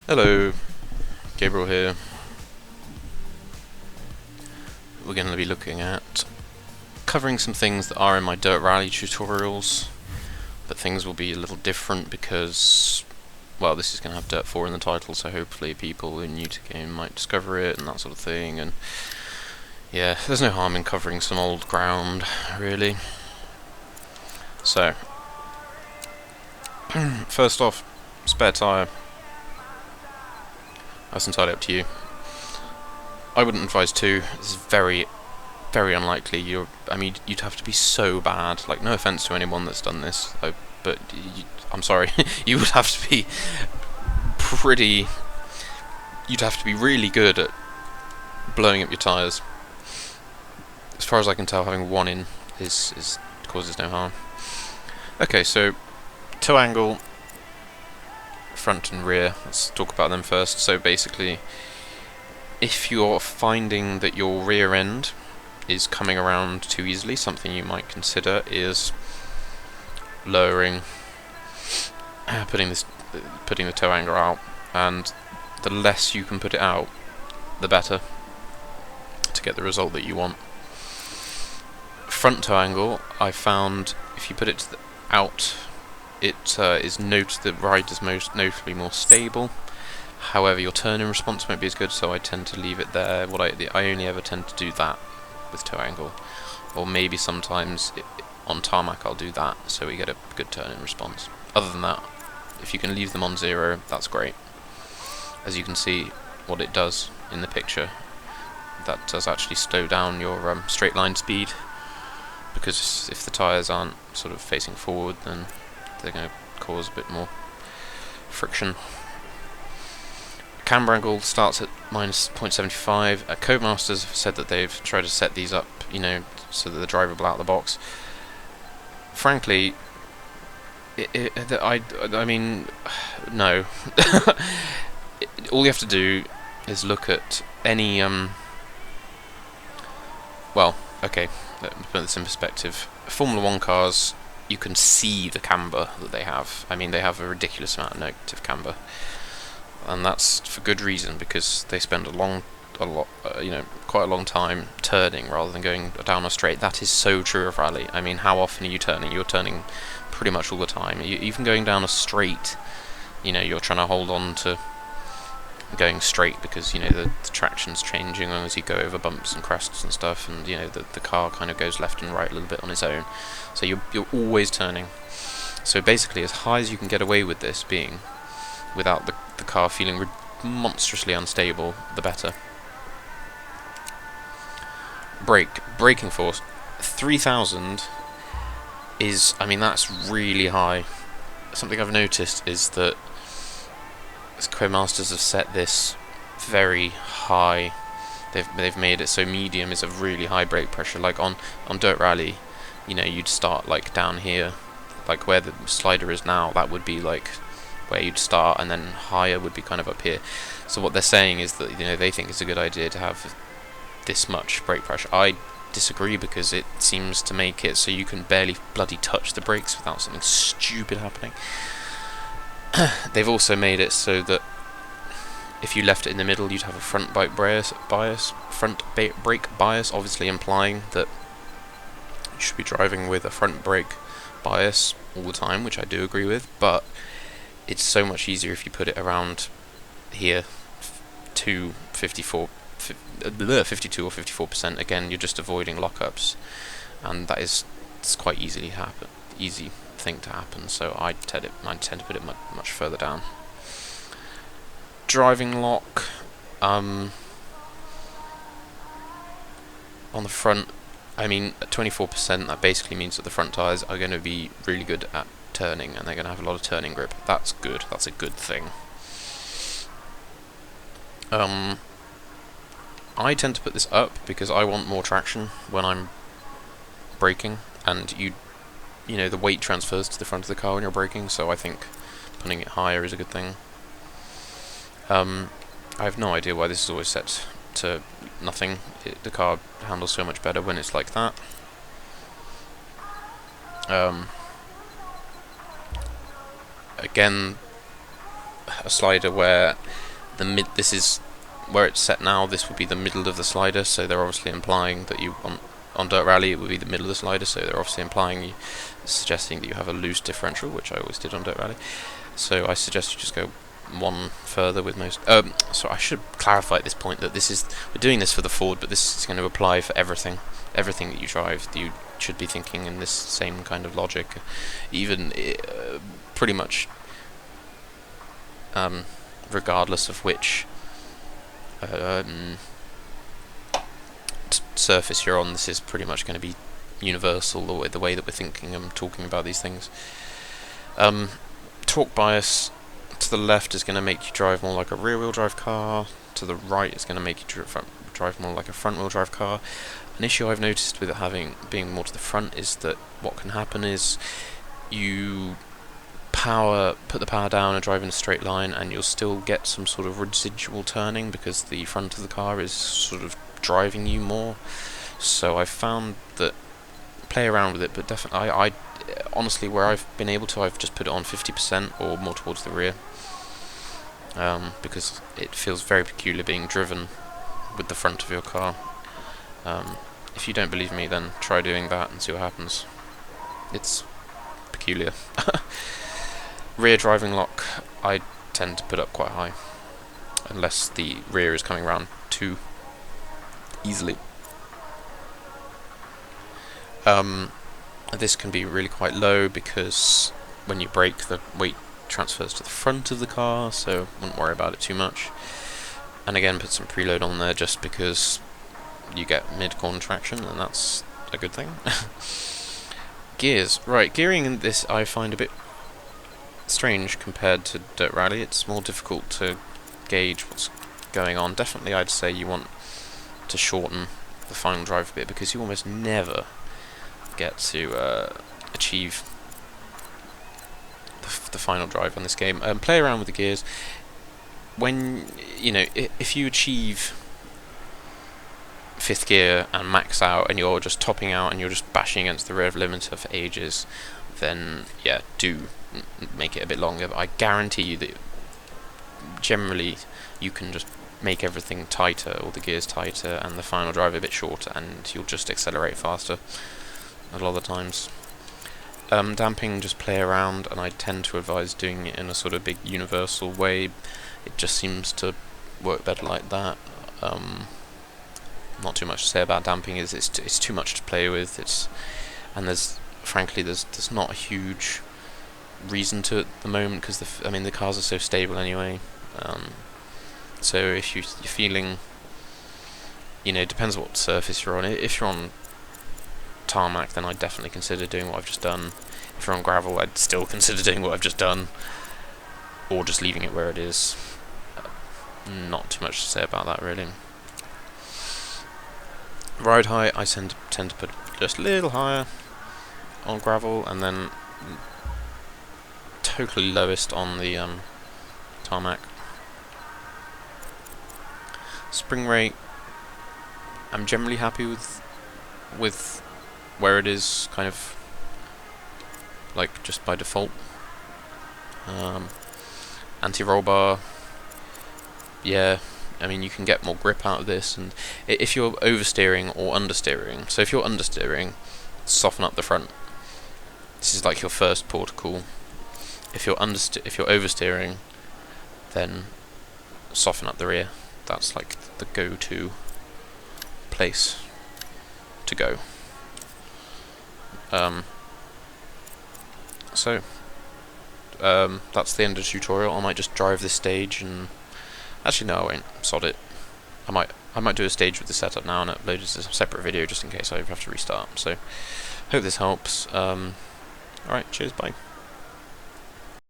Hello, Gabriel here. We're going to be looking at covering some things that are in my Dirt Rally tutorials, but things will be a little different because, well, this is going to have Dirt 4 in the title, so hopefully people who are new to the game might discover it and that sort of thing, and yeah, there's no harm in covering some old ground, really. So, first off, spare tyre. That's entirely up to you. I wouldn't advise two. This is very unlikely. I mean, you'd have to be so bad. Like, no offense to anyone that's done this, but I'm sorry. You would have to be pretty. You'd have to be really good at blowing up your tyres. As far as I can tell, having one in is causes no harm. Okay, so toe angle, front and rear. Let's talk about them first. So basically, if you're finding that your rear end is coming around too easily, something you might consider is lowering, putting the toe angle out, and the less you can put it out, the better, to get the result that you want. Front toe angle, I found if you put it out, it the ride is most notably more stable. However, your turning response won't be as good, so I tend to leave it there. I only ever tend to do that with toe angle, or maybe sometimes on tarmac I'll do that, so we get a good turning response. Other than that, if you can leave them on 0, that's great. As you can see what it does in the picture, that does actually slow down your straight line speed, because if the tyres aren't sort of facing forward, then they're going to cause a bit more friction. Camber angle starts at minus 0.75. Codemasters have said that they've tried to set these up, so that the driver will out of the box. Frankly, I mean, no. All you have to do is look at any, well, okay, let me put this in perspective. Formula 1 cars, you can see the camber that they have. I mean, they have a ridiculous amount of negative camber. And that's for good reason, because they spend quite a long time turning rather than going down a straight. That is so true of rally. I mean, how often are you turning? You're turning pretty much all the time. Even going down a straight, you're trying to hold on to going straight, because the traction's changing as you go over bumps and crests and stuff, and the car kind of goes left and right a little bit on its own. So you're always turning. So basically, as high as you can get away with this being, without the car feeling monstrously unstable, the better. Braking force, 3000 is, I mean, that's really high. Something I've noticed is that Codemasters have set this very high. They've made it so medium is a really high brake pressure. Like on Dirt Rally, you'd start like down here, like where the slider is now. That would be like where you'd start, and then higher would be kind of up here. So what they're saying is that they think it's a good idea to have this much brake pressure. I disagree, because it seems to make it so you can barely bloody touch the brakes without something stupid happening. They've also made it so that if you left it in the middle, you'd have a front brake bias, obviously implying that you should be driving with a front brake bias all the time, which I do agree with, but it's so much easier if you put it around here to 52 or 54%. Again, you're just avoiding lockups, and it's quite easy thing to happen. So I tend to put it much further down. Driving lock, on the front, I mean, at 24%, that basically means that the front tyres are going to be really good at turning, and they're going to have a lot of turning grip. That's good. That's a good thing. I tend to put this up because I want more traction when I'm braking, and the weight transfers to the front of the car when you're braking, so I think putting it higher is a good thing. I have no idea why this is always set to nothing. The car handles so much better when it's like that. Again, a slider where This is where it's set now. This would be the middle of the slider, so they're obviously implying that you on Dirt Rally it would be the middle of the slider, so they're obviously suggesting that you have a loose differential, which I always did on Dirt Rally. So I suggest you just go one further with most. So I should clarify at this point that we're doing this for the Ford, but this is going to apply for everything that you drive. You should be thinking in this same kind of logic, even pretty much regardless of which surface you're on. This is pretty much going to be universal, the way that we're thinking and talking about these things. Torque bias to the left is going to make you drive more like a rear-wheel drive car. To the right is going to make you drive more like a front-wheel drive car. An issue I've noticed with it being more to the front is that what can happen is you put the power down and drive in a straight line, and you'll still get some sort of residual turning because the front of the car is sort of driving you more. So I've found that play around with it, but definitely I honestly, where I've been able to, I've just put it on 50% or more towards the rear, because it feels very peculiar being driven with the front of your car. If you don't believe me, then try doing that and see what happens. It's peculiar. Rear driving lock, I tend to put up quite high, unless the rear is coming around too easily. This can be really quite low because when you brake, the weight transfers to the front of the car, so wouldn't worry about it too much. And again, put some preload on there just because you get mid-corner traction, and that's a good thing. Gears. Right, gearing in this I find a bit strange compared to Dirt Rally. It's more difficult to gauge what's going on. Definitely I'd say you want to shorten the final drive a bit, because you almost never get to achieve the final drive on this game. Play around with the gears. When, if you achieve 5th gear and max out and you're just topping out and you're just bashing against the rev limiter for ages, then yeah, do make it a bit longer. But I guarantee you that generally you can just make everything tighter, all the gears tighter, and the final drive a bit shorter, and you'll just accelerate faster a lot of the times. Damping, just play around, and I tend to advise doing it in a sort of big universal way. It just seems to work better like that. Not too much to say about damping. It's too much to play with. Frankly there's not a huge reason to at the moment, because the cars are so stable anyway. So if you're feeling, it depends what surface you're on. If you're on tarmac, then I'd definitely consider doing what I've just done. If you're on gravel, I'd still consider doing what I've just done, or just leaving it where it is. Not too much to say about that, really. Ride height, I tend to put just a little higher on gravel, and then totally lowest on the tarmac. Spring rate, I'm generally happy with where it is, kind of like just by default. Anti-roll bar, yeah, you can get more grip out of this, and if you're oversteering or understeering, so if you're understeering, soften up the front. This is like your first port of call. If you're oversteering, then soften up the rear. That's like the go-to place to go. That's the end of the tutorial. I might just drive this stage, and actually no, I won't. Sod it. I might do a stage with the setup now and upload it as a separate video just in case I have to restart. So hope this helps. Alright, cheers, bye.